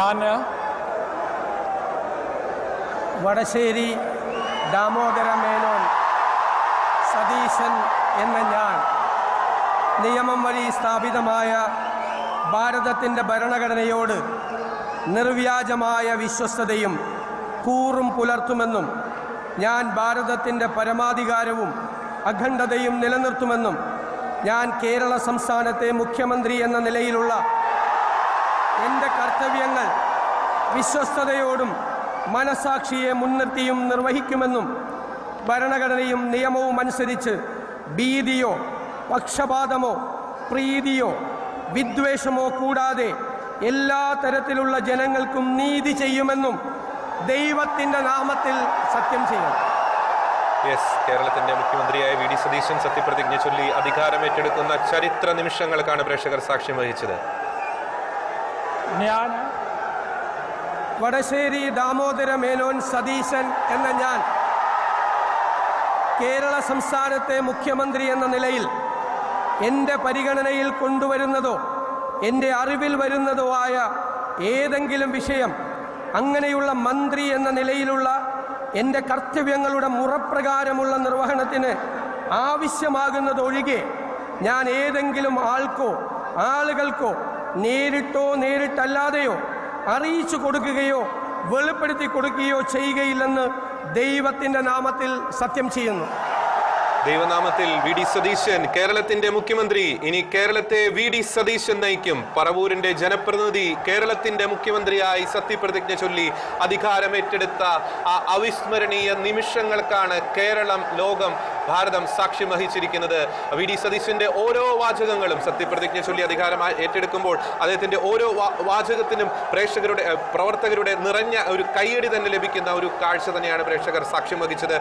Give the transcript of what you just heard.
ഞാൻ വടശ്ശേരി ദാമോദര മേനോൻ സതീശൻ എന്ന ഞാൻ നിയമം വഴി സ്ഥാപിതമായ ഭാരതത്തിൻ്റെ ഭരണഘടനയോട് നിർവ്യാജമായ വിശ്വസ്തതയും കൂറും പുലർത്തുമെന്നും ഞാൻ ഭാരതത്തിൻ്റെ പരമാധികാരവും അഖണ്ഡതയും നിലനിർത്തുമെന്നും ഞാൻ കേരള സംസ്ഥാനത്തെ മുഖ്യമന്ത്രി എന്ന നിലയിലുള്ള എൻ്റെ കർത്തവ്യങ്ങൾ വിശ്വസ്തയോടും മനസാക്ഷിയെ മുൻനിർത്തിയും നിർവഹിക്കുമെന്നും ഭരണഘടനയും നിയമവും അനുസരിച്ച് ഭീതിയോ പക്ഷപാതമോ പ്രീതിയോ വിദ്വേഷമോ കൂടാതെ എല്ലാ തരത്തിലുള്ള ജനങ്ങൾക്കും നീതി ചെയ്യുമെന്നും ദൈവത്തിൻ്റെ നാമത്തിൽ സത്യം ചെയ്യും. കേരളത്തിന്റെ മുഖ്യമന്ത്രിയായ വി ഡി സതീശൻ സത്യപ്രതിജ്ഞ ചൊല്ലി അധികാരമേറ്റെടുക്കുന്ന ചരിത്ര നിമിഷങ്ങൾക്കാണ് പ്രേക്ഷകർ സാക്ഷ്യം വഹിച്ചത്. ഞാൻ വടശ്ശേരി ദാമോദര മേനോൻ സതീശൻ എന്ന ഞാൻ കേരള സംസ്ഥാനത്തെ മുഖ്യമന്ത്രി എന്ന നിലയിൽ എൻ്റെ പരിഗണനയിൽ കൊണ്ടുവരുന്നതോ എൻ്റെ അറിവിൽ വരുന്നതോ ആയ ഏതെങ്കിലും വിഷയം അങ്ങനെയുള്ള മന്ത്രി എന്ന നിലയിലുള്ള എൻ്റെ കർത്തവ്യങ്ങളുടെ മുറപ്രകാരമുള്ള നിർവഹണത്തിന് ആവശ്യമാകുന്നതൊഴികെ ഞാൻ ഏതെങ്കിലും ആൾക്കോ ആളുകൾക്കോ നേരിട്ടോ നേരിട്ടല്ലാതെയോ അറിയിച്ചു കൊടുക്കുകയോ വെളിപ്പെടുത്തി കൊടുക്കുകയോ ചെയ്യുകയില്ലെന്ന് ദൈവത്തിൻ്റെ നാമത്തിൽ സത്യം ചെയ്യുന്നു. ദൈവനാമത്തിൽ വി ഡി സതീശൻ കേരളത്തിന്റെ മുഖ്യമന്ത്രി. ഇനി കേരളത്തെ വി ഡി സതീശൻ നയിക്കും. പറവൂരിന്റെ ജനപ്രതിനിധി കേരളത്തിന്റെ മുഖ്യമന്ത്രിയായി സത്യപ്രതിജ്ഞ ചൊല്ലി അധികാരമേറ്റെടുത്ത ആ അവിസ്മരണീയ നിമിഷങ്ങൾക്കാണ് കേരളം, ലോകം, ഭാരതം സാക്ഷ്യം വഹിച്ചിരിക്കുന്നത്. വി ഡി സതീശന്റെ ഓരോ വാചകങ്ങളും സത്യപ്രതിജ്ഞ ചൊല്ലി അധികാരം ഏറ്റെടുക്കുമ്പോൾ അദ്ദേഹത്തിന്റെ ഓരോ വാചകത്തിനും പ്രവർത്തകരുടെ നിറഞ്ഞ ഒരു കയ്യടി തന്നെ ലഭിക്കുന്ന ഒരു കാഴ്ച തന്നെയാണ് പ്രേക്ഷകർ സാക്ഷ്യം വഹിച്ചത്.